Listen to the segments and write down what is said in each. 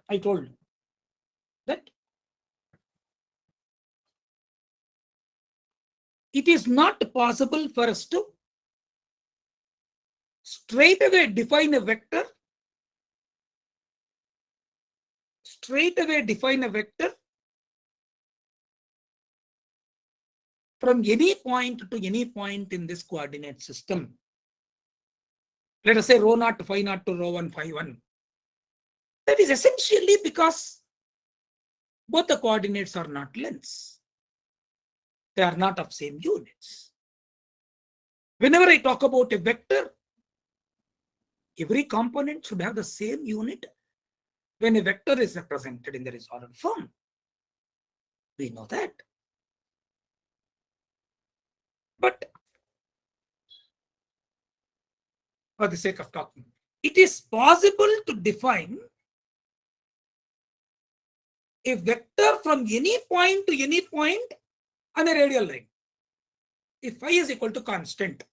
I told that it is not possible for us to straight away define a vector, from any point to any point in this coordinate system. Let us say rho naught phi naught to rho 1 phi 1. That is essentially because both the coordinates are not lengths. They are not of same units. Whenever I talk about a vector, every component should have the same unit when a vector is represented in the disordered form. We know that. But for the sake of talking, it is possible to define a vector from any point to any point on a radial line. If phi is equal to constant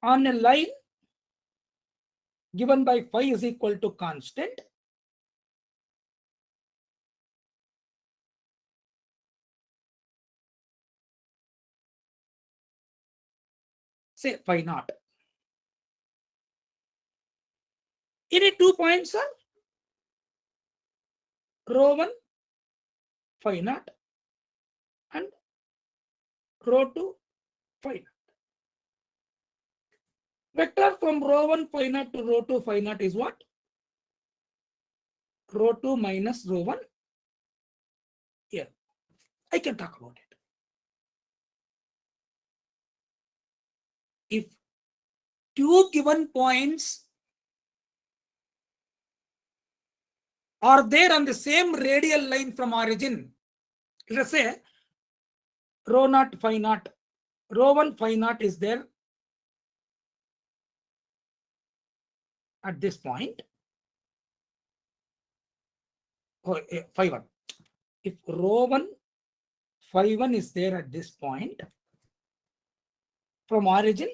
on a line given by phi is equal to constant, say phi naught. Any 2 points are rho 1 phi naught and rho 2 phi naught. Vector from rho 1 phi naught to rho 2 phi naught is what? Rho 2 minus rho 1 here. I can talk about it. If two given points are there on the same radial line from origin, let us say rho naught phi naught, rho 1 phi naught is there at this point, phi 1. If rho 1 phi 1 is there at this point from origin,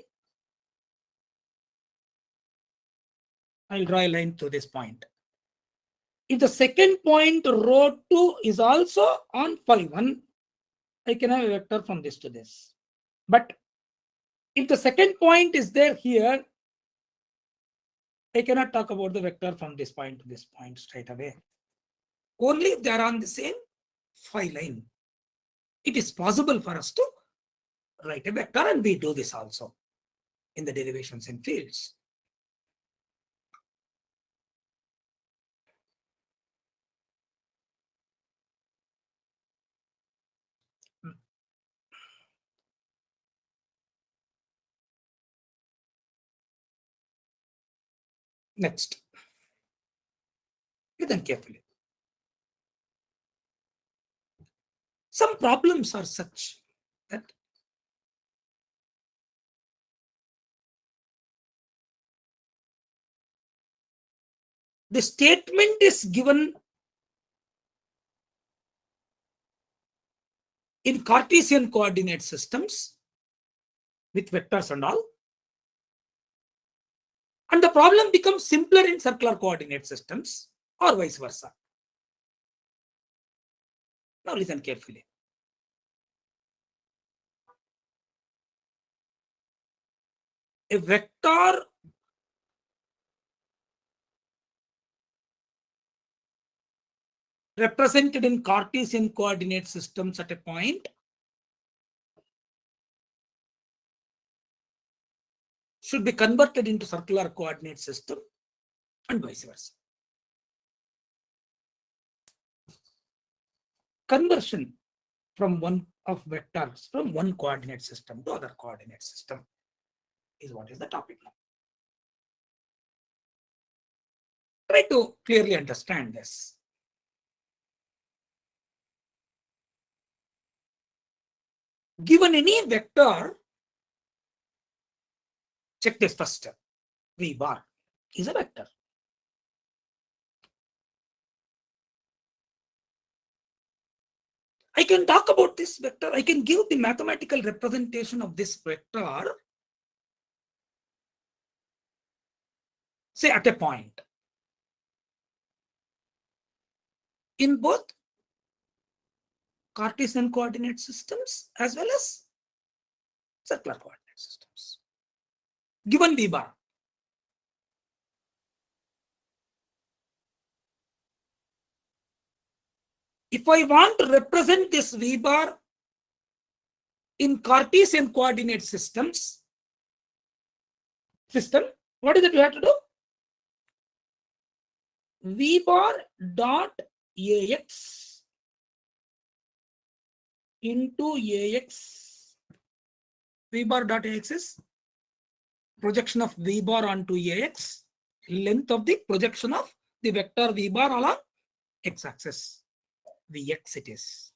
I'll draw a line to this point. If the second point rho 2 is also on phi 1, I can have a vector from this to this. But if the second point is there here, I cannot talk about the vector from this point to this point straight away. Only if they are on the same phi line. It is possible for us to write a vector, and we do this also in the derivations in fields. Next, listen carefully. Some problems are such that the statement is given in Cartesian coordinate systems with vectors and all, and the problem becomes simpler in circular coordinate systems or vice versa. Now listen carefully. A vector represented in Cartesian coordinate systems at a point should be converted into circular coordinate system and vice versa. Conversion from one of vectors from one coordinate system to other coordinate system is what is the topic now. Try to clearly understand this. Given any vector, check this first step. V bar is a vector. I can talk about this vector. I can give the mathematical representation of this vector say at a point. In both Cartesian coordinate systems as well as circular coordinate systems. Given V bar. If I want to represent this V bar in Cartesian coordinate system, what is it we have to do? V bar dot AX into AX. V bar dot AX is projection of V bar onto AX, length of the projection of the vector V bar along x-axis. Vx it is.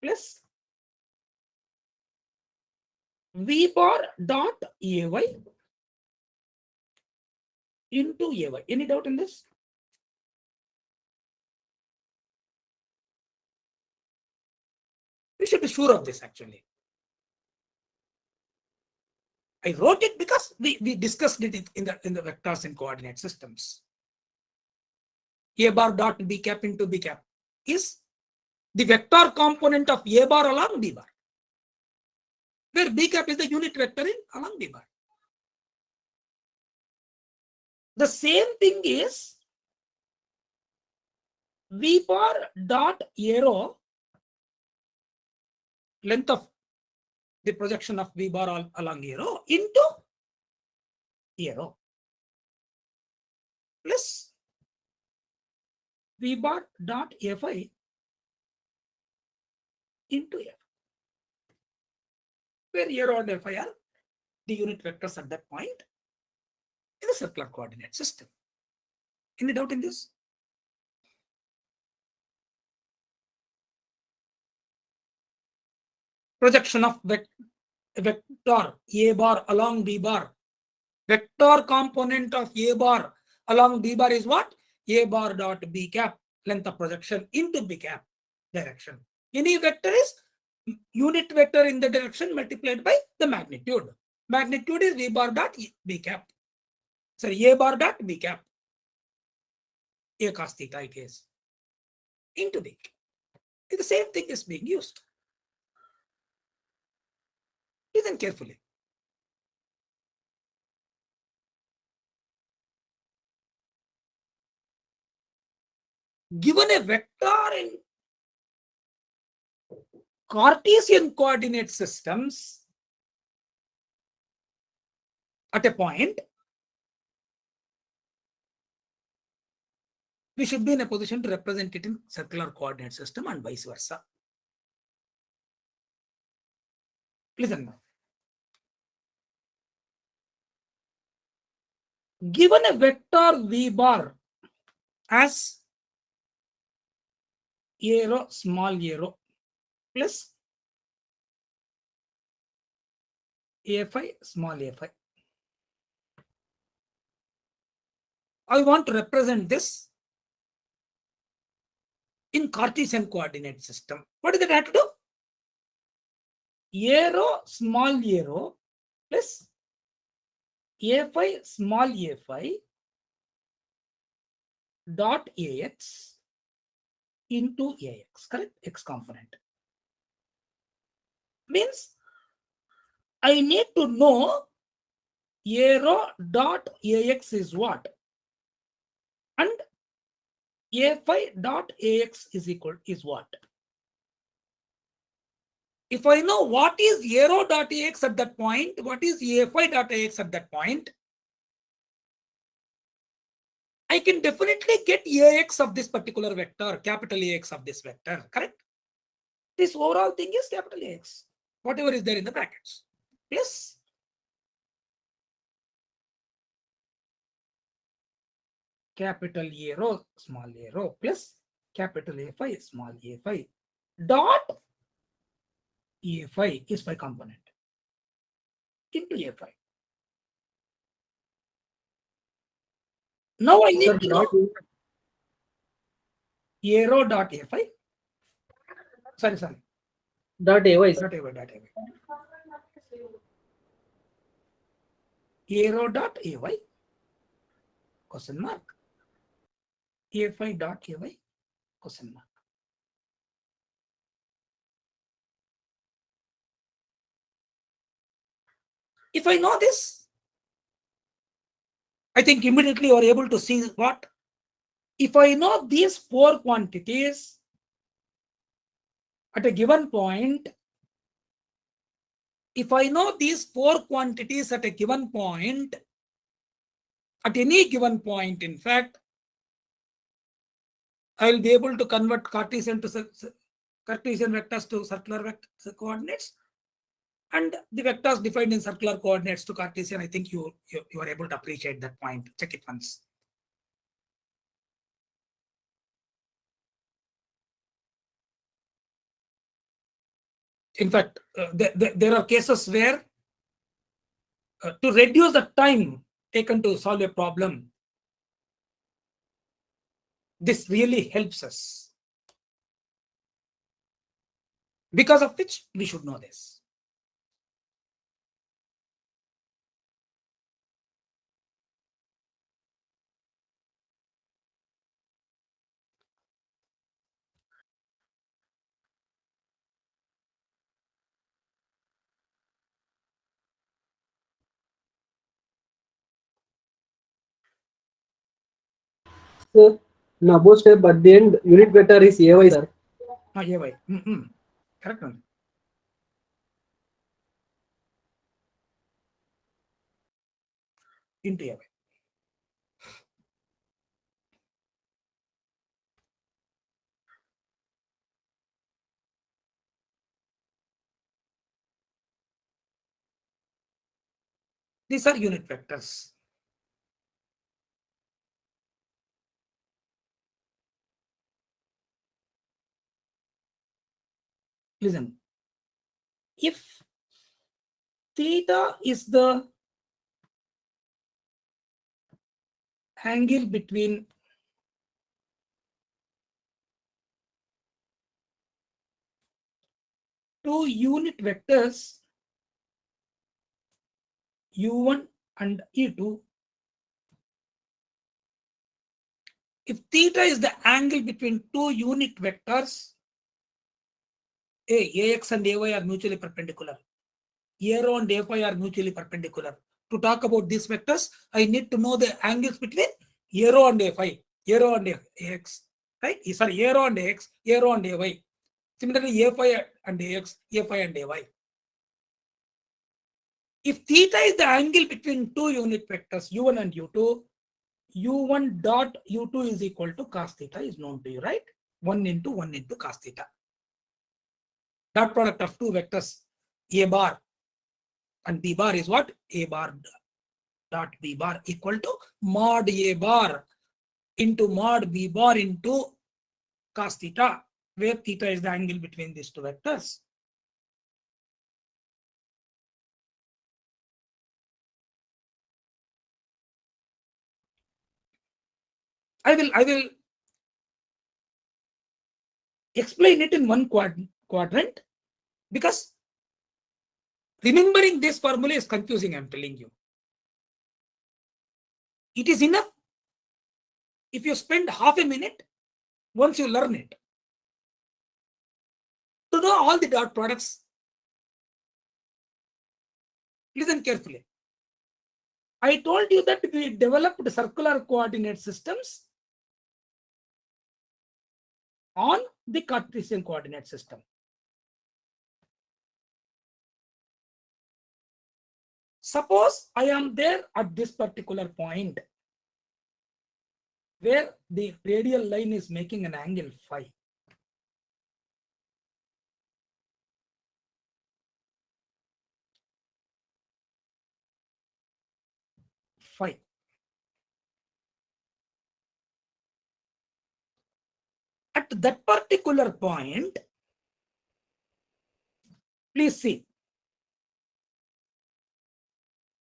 Plus V bar dot AY into AY. Any doubt in this? We should be sure of this actually. I wrote it because we discussed it in the vectors and coordinate systems. A bar dot B cap into B cap is the vector component of A bar along B bar, where B cap is the unit vector along B bar. The same thing is V bar dot arrow, length of the projection of V bar along arrow into arrow, plus V bar dot Fi into F, where arrow and Fi are the unit vectors at that point in the circular coordinate system. Any doubt in this? Projection of vector A bar along B bar. Vector component of A bar along B bar is what? A bar dot B cap, length of projection into B cap direction. Any vector is unit vector in the direction multiplied by the magnitude. Magnitude is V bar dot B cap. Sorry, A bar dot B cap. A cos theta it is. Into B cap. The same thing is being used. Listen carefully. Given a vector in Cartesian coordinate systems at a point, we should be in a position to represent it in circular coordinate system and vice versa. Listen now. Given a vector V bar as arrow, small arrow, plus Fi, small Fi. I want to represent this in Cartesian coordinate system. What does it have to do? Arrow, small arrow, plus Fi, small Fi dot Ax into Ax, correct? X component. Means I need to know arrow dot Ax is what? And Fi dot Ax is what? If I know what is arrow dot Ax at that point, what is Fi dot Ax at that point, I can definitely get Ax of this particular vector, capital Ax of this vector, correct? This overall thing is capital Ax, whatever is there in the brackets, plus capital arrow, small arrow, plus capital Fi, small Fi dot Fi is Phi component into Fi. Now I need to know arrow dot Fi. Sorry. Dot Ay. A rho dot ay question mark, a5 dot ay question mark. If I know this, I think immediately you are able to see what? If I know these four quantities at a given point, if I know these four quantities at a given point, at any given point, in fact, I will be able to convert Cartesian vectors to circular vector coordinates, and the vectors defined in circular coordinates to Cartesian. I think you are able to appreciate that point. Check it once. In fact, there are cases where to reduce the time taken to solve a problem, this really helps us. Because of which we should know this. Sir, in above step at the end, unit vector is ay, sir. Ay. Correct one. Into ay. These are unit vectors. Listen, if theta is the angle between two unit vectors u1 and e2, if theta is the angle between two unit vectors, ax and ay are mutually perpendicular, a rho and a5 are mutually perpendicular. To talk about these vectors, I need to know the angles between a rho and a5, a rho and ax, right? Sorry, a rho and ax, a rho and ay. Similarly, a5 and ax, a5 and ay. If theta is the angle between two unit vectors u1 and u2, u1 dot u2 is equal to cos theta is known to you, right? 1 into cos theta. Dot product of two vectors a bar and b bar is what? A bar dot b bar equal to mod a bar into mod b bar into cos theta, where theta is the angle between these two vectors. I will explain it in one quadrant, because remembering this formula is confusing, I'm telling you. It is enough if you spend half a minute once you learn it to know all the dot products. Listen carefully. I told you that we developed circular coordinate systems on the Cartesian coordinate system. Suppose I am there at this particular point where the radial line is making an angle phi. Phi. At that particular point, please see,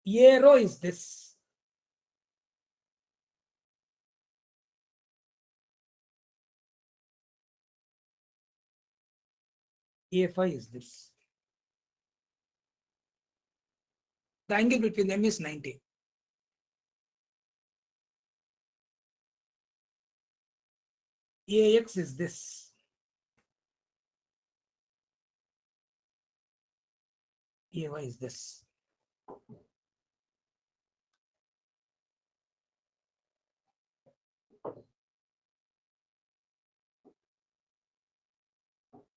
a rho is this. A phi is this. The angle between them is 90. AX is this. AY is this.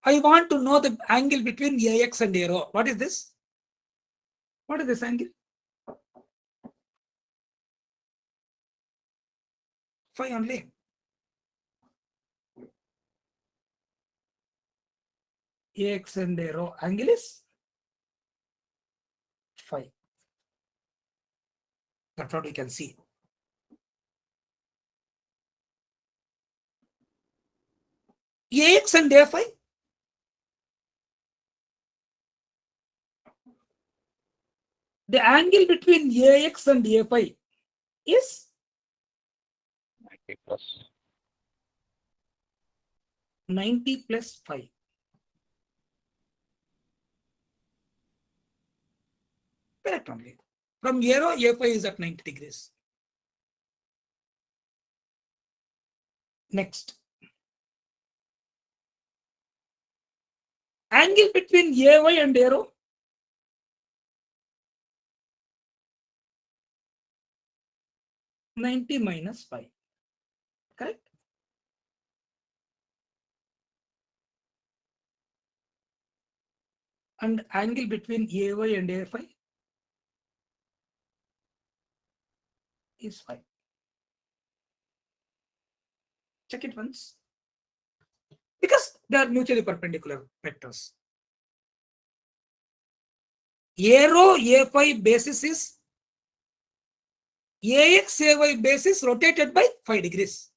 I want to know the angle between AX and ARO. What is this? What is this angle? Phi only. AX and ARO angle is phi. That's what we can see. AX and A phi. The angle between AX and A phi is 90 plus. 90 plus phi. Correct only. From ARO, A phi is at 90 degrees. Next. Angle between AY and ARO. -90 minus phi. Correct? And angle between AY and A phi is phi. Check it once. Because they are mutually perpendicular vectors. ARO A phi basis is AX AY basis rotated by 5 degrees.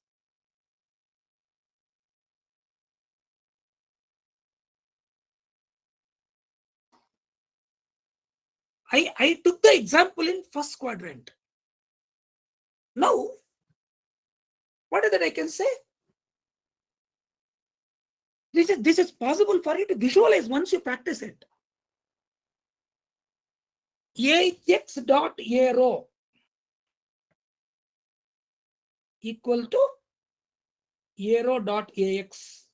I took the example in first quadrant. Now, what is that I can say? This is possible for you to visualize once you practice it. AX dot ARO equal to ARO dot AX.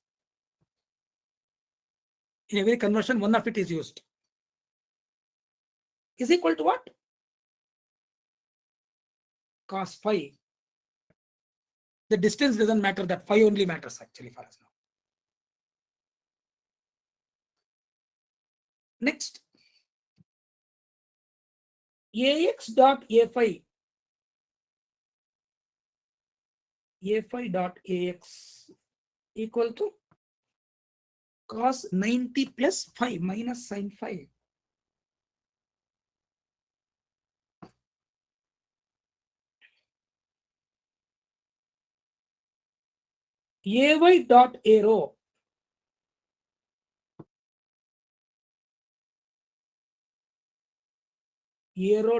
In every conversion, one of it is used. Is equal to what? Cos phi. The distance doesn't matter, that phi only matters actually for us now. Next. AX dot A phi. A phi dot AX equal to cos 90 plus phi minus sin phi. AY dot ARO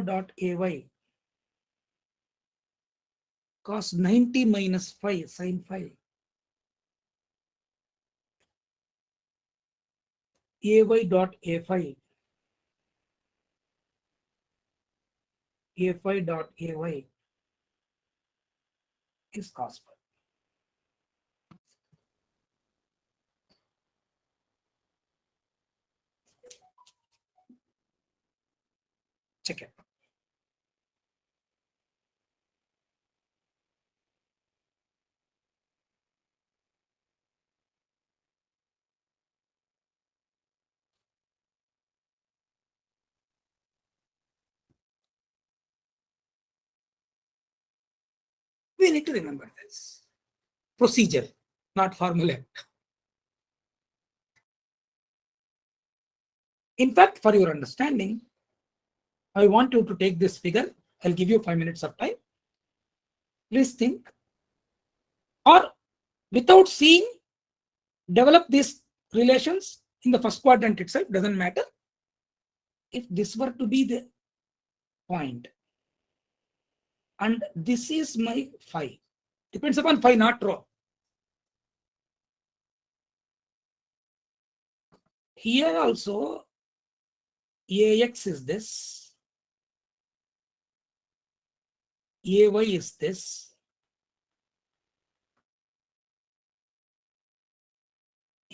dot AY cos 90 minus phi sin phi. AY dot A phi dot AY is cos phi. Check it. We need to remember this. Procedure, not formula. In fact, for your understanding, I want you to take this figure. I'll give you 5 minutes of time. Please think. Or without seeing, develop these relations in the first quadrant itself, doesn't matter. If this were to be the point, and this is my phi, depends upon phi, not rho. Here also, AX is this, AY is this,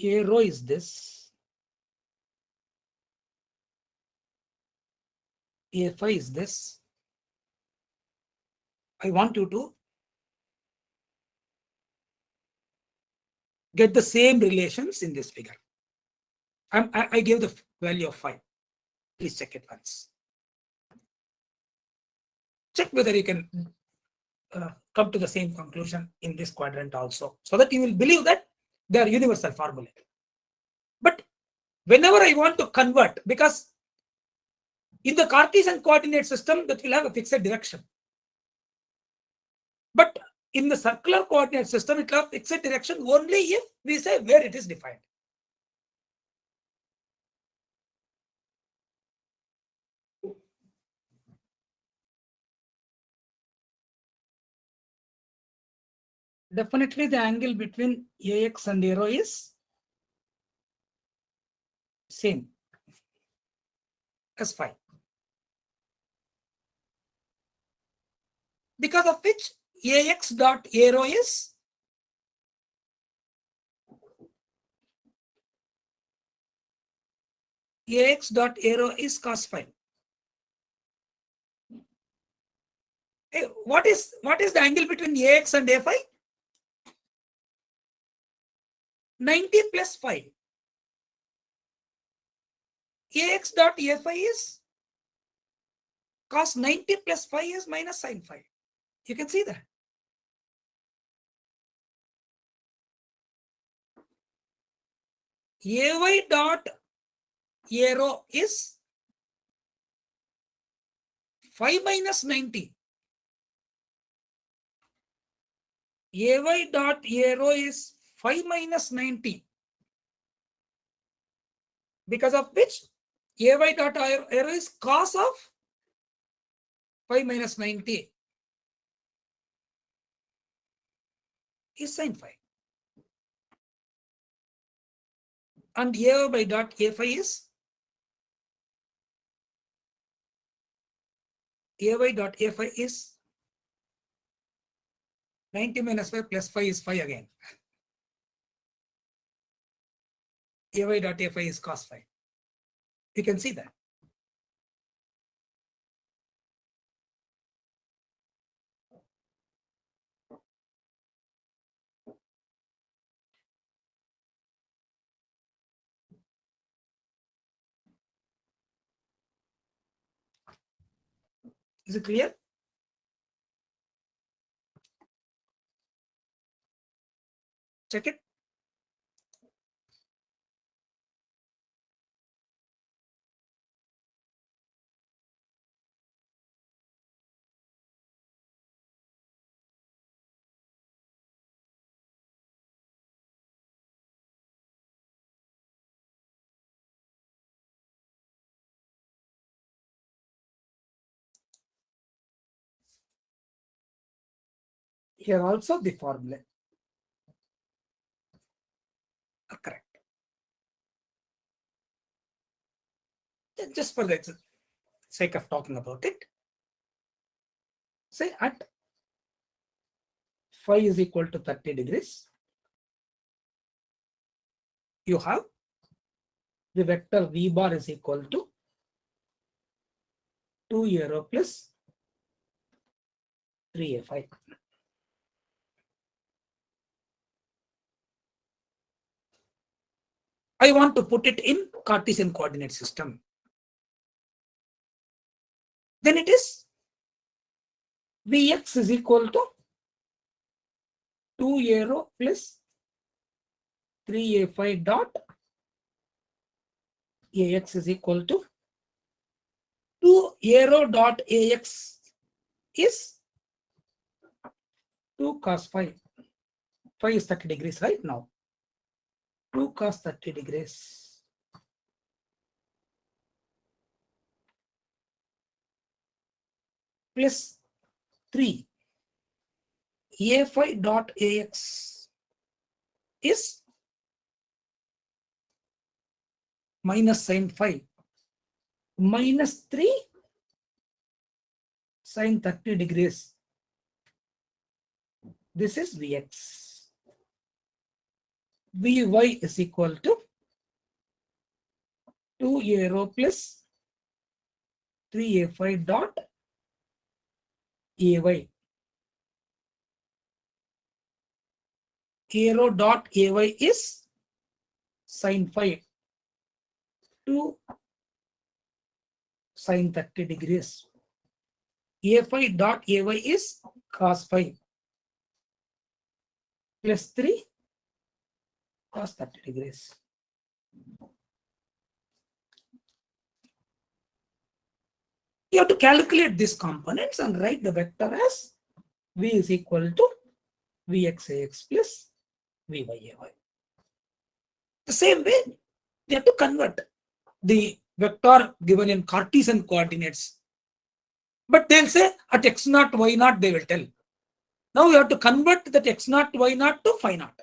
A rho is this. A phi is this. I want you to get the same relations in this figure. I gave the value of phi. Please check it once. Check whether you can come to the same conclusion in this quadrant also, so that you will believe that they are universal formulae. But whenever I want to convert, because in the Cartesian coordinate system that will have a fixed direction, but in the circular coordinate system it will have fixed direction only if we say where it is defined. Definitely the angle between AX and arrow is same as phi. Because of which AX dot arrow is AX dot arrow is cos phi. Hey, what is the angle between AX and A phi? 90 plus phi. AX dot A phi is cos 90 plus phi is minus sin phi. You can see that. AY dot arrow is phi minus 90. AY dot arrow is phi minus 90. Because of which AY dot arrow is cos of phi minus 90 is sin phi. And AY by dot A phi is AY dot A phi is 90 minus phi plus phi is phi again. AY dot A phi is cos phi. You can see that. Is it clear? Check it. Here also the formula are correct. Just for the sake of talking about it, say at phi is equal to 30 degrees, you have the vector v bar is equal to 2 arrow plus 3a phi. I want to put it in Cartesian coordinate system. Then it is Vx is equal to 2 arrow plus 3a phi dot Ax is equal to 2 arrow dot Ax is 2 cos phi. Phi is 30 degrees right now. 2 cos 30 degrees plus 3 a phi dot Ax is minus sin phi minus 3 sin 30 degrees. This is Vx. Vy is equal to 2a rho plus 3a5 dot ay. A rho dot ay is sine phi to sine 30 degrees. A5 dot ay is cos phi plus 3 cos 30 degrees. You have to calculate these components and write the vector as v is equal to vxax plus vyay. The same way, we have to convert the vector given in Cartesian coordinates. But they'll say at x naught, y naught, they will tell. Now we have to convert that x naught, y naught to phi naught.